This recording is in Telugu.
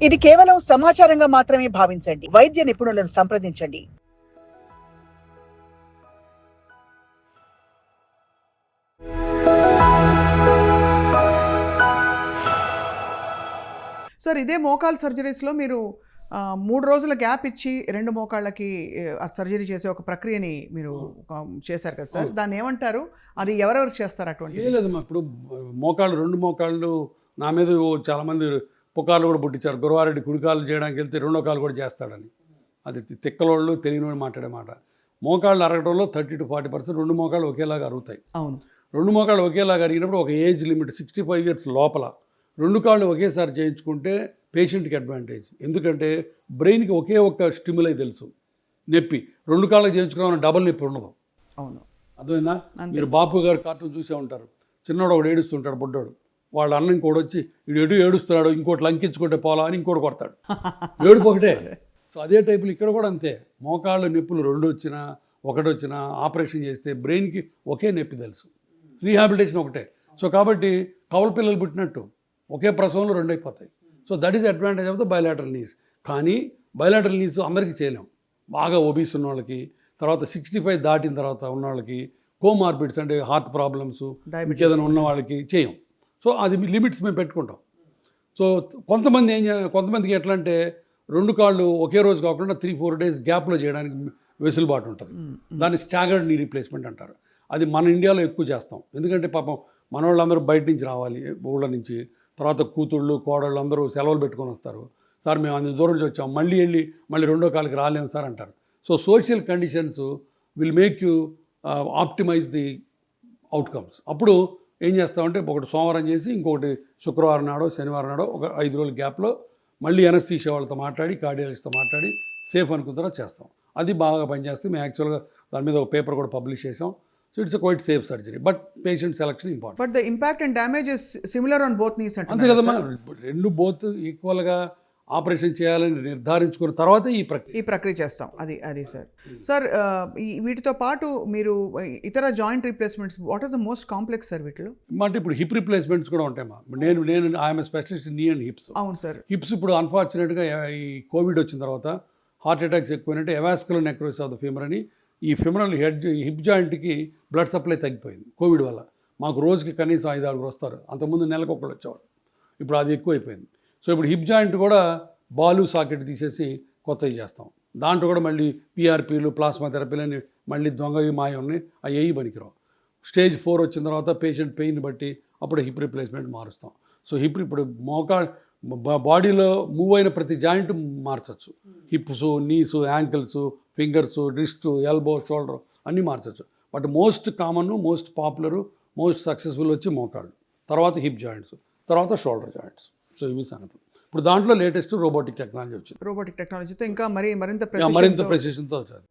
ఇది కేవలం సమాచారంగా మాత్రమే భావించండి. వైద్య నిపుణులను సంప్రదించండి. సార్ ఇదే మోకాలు సర్జరీస్లో మీరు 3 రోజుల గ్యాప్ ఇచ్చి 2 మోకాళ్ళకి సర్జరీ చేసే ఒక ప్రక్రియని మీరు చేశారు కదా సార్, దాన్ని ఏమంటారు? అది ఎవరెవరు చేస్తారు అటువంటి? ఏం లేదమ్మా, ఇప్పుడు మోకాళ్ళు 2 మోకాళ్ళు నా మీద చాలామంది పుకార్లు కూడా పుట్టించారు. గురవారెడ్డి కుడికాలు చేయడానికి వెళ్తే 2వ కాలు కూడా చేస్తాడని. అది తిక్కలోళ్ళు తెలియని మాట్లాడే మాట. మోకాళ్ళు అరగడంలో 30 to 40% 2 మోకాళ్ళు ఒకేలాగా అరుగుతాయి. అవును, 2 మోకాళ్ళు ఒకేలాగా అరిగినప్పుడు ఒక ఏజ్ లిమిట్ 65 years లోపల 2 కాళ్ళు ఒకేసారి చేయించుకుంటే పేషెంట్కి అడ్వాంటేజ్. ఎందుకంటే బ్రెయిన్కి ఒకే ఒక్క స్టిమ్యులై తెలుసు, నొప్పి. 2 కాళ్ళకి చేయించుకోవాలని డబల్ నొప్పి ఉండదు. అవును, అర్థమైందా? మీరు బాపు గారు కార్టూన్ చూసే ఉంటారు. చిన్నోడు ఒకడు ఏడుస్తుంటాడు, బుడ్డోడు. వాళ్ళ అన్న ఇంకోటి వచ్చి ఇడు ఏడుస్తున్నాడు, ఇంకోటి లంకించుకుంటే పోలా అని ఇంకోటి కొడతాడు. ఏడుపు ఒకటే. సో అదే టైపులో ఇక్కడ కూడా అంతే. మోకాళ్ళ నొప్పులు 2 వచ్చినా 1 వచ్చినా ఆపరేషన్ చేస్తే బ్రెయిన్కి ఒకే నొప్పి తెలుసు, రీహాబిలిటేషన్ ఒకటే. సో కాబట్టి కవల పిల్లలు పుట్టినట్టు ఒకే ప్రసవంలో 2 అయిపోతాయి. So that is advantage of the bilateral knees. కానీ బయలాటరల్ నీస్ అందరికీ చేయలేం. బాగా ఒబీస్ ఉన్న వాళ్ళకి, తర్వాత 65 దాటిన తర్వాత ఉన్న వాళ్ళకి, కోమార్బిడ్స్ అంటే హార్ట్ ప్రాబ్లమ్స్ ఏదైనా ఉన్న వాళ్ళకి చేయం. సో అది లిమిట్స్ మేము పెట్టుకుంటాం. సో కొంతమందికి ఎట్లా అంటే 2 కాళ్ళు ఒకే రోజు కాకుండా 3-4 days గ్యాప్లో చేయడానికి వెసులుబాటు ఉంటుంది. దాన్ని స్టాగర్డ్ నీ రీప్లేస్మెంట్ అంటారు. అది మన ఇండియాలో ఎక్కువ చేస్తాం. ఎందుకంటే పాపం మన వాళ్ళందరూ బయట నుంచి రావాలి, ఊళ్ళ నుంచి. తర్వాత కూతుళ్ళు కోడళ్ళు అందరూ సెలవులు పెట్టుకొని వస్తారు. సార్ మేము అంత దూరం నుంచి వచ్చాం, మళ్ళీ 2వ కాలకి రాలేము సార్ అంటారు. So social conditions will make you optimise the outcomes. అప్పుడు ఏం చేస్తామంటే ఒకటి సోమవారం చేసి ఇంకొకటి శుక్రవారం నాడో శనివారం నాడో ఒక 5 రోజుల గ్యాప్లో మళ్ళీ ఎనస్థీషియా వాళ్ళతో మాట్లాడి కార్డియాలజిస్ట్తో మాట్లాడి సేఫ్ అనుకున్న తర్వాత చేస్తాం. అది బాగా పనిచేస్తే మేము యాక్చువల్గా దాని మీద ఒక పేపర్ కూడా పబ్లిష్ చేసాం. So it's quite safe surgery, but patient selection important. But the impact and damage is similar on both knees అంతే కదమ్మా. 2 బోత్ ఈక్వల్గా ఆపరేషన్ చేయాలని నిర్ధారించుకున్న తర్వాత ఈ ప్రక్రియ చేస్తాం. అది సార్ వీటితో పాటు మీరు ఇతర joint replacements, what is the most complex sir వీటిలో? అంటే ఇప్పుడు హిప్ రీప్లేస్మెంట్స్ కూడా ఉంటాయమ్మా. నేను I'm specialist knee and hips. అవును సార్. హిప్స్ ఇప్పుడు అన్ఫార్చునేట్గా ఈ కోవిడ్ వచ్చిన తర్వాత హార్ట్ అటాక్స్ ఎక్కువైనట్టు avascular necrosis of the femur అని ఈ ఫిమరల్ హిప్ జాయింట్కి బ్లడ్ సప్లై తగ్గిపోయింది కోవిడ్ వల్ల. మాకు రోజుకి కనీసం 5-6 వస్తారు. అంతకుముందు నెలకు ఒకళ్ళు వచ్చేవాడు. ఇప్పుడు అది ఎక్కువైపోయింది. సో ఇప్పుడు హిప్ జాయింట్ కూడా బాలు సాకెట్ తీసేసి కొత్తవి చేస్తాం. దాంట్లో కూడా మళ్ళీ పిఆర్పీలు, ప్లాస్మా థెరపీలు అని మళ్ళీ దొంగవి మాయ ఉన్నాయి. అవి ఏవి పనికిరావు. స్టేజ్ 4 వచ్చిన తర్వాత పేషెంట్ పెయిన్ బట్టి అప్పుడు హిప్ రీప్లేస్మెంట్ మారుస్తాం. సో హిప్ ఇప్పుడు బాడీలో మూవ్ అయిన ప్రతి జాయింట్ మార్చచ్చు. Hips, knees, ankles, fingers, wrist, elbow, shoulder అన్నీ మార్చచ్చు. But most common, most popular, most successful వచ్చి మోకాళ్ళు, తర్వాత హిప్ జాయింట్స్, తర్వాత షోల్డర్ జాయింట్స్. సో ఇవి సంగతి. ఇప్పుడు దాంట్లో లేటెస్ట్ రోబోటిక్ టెక్నాలజీ వచ్చింది. రోబోటిక్ టెక్నాలజీతో ఇంకా మరింత ప్రెసిషన్తో వచ్చింది.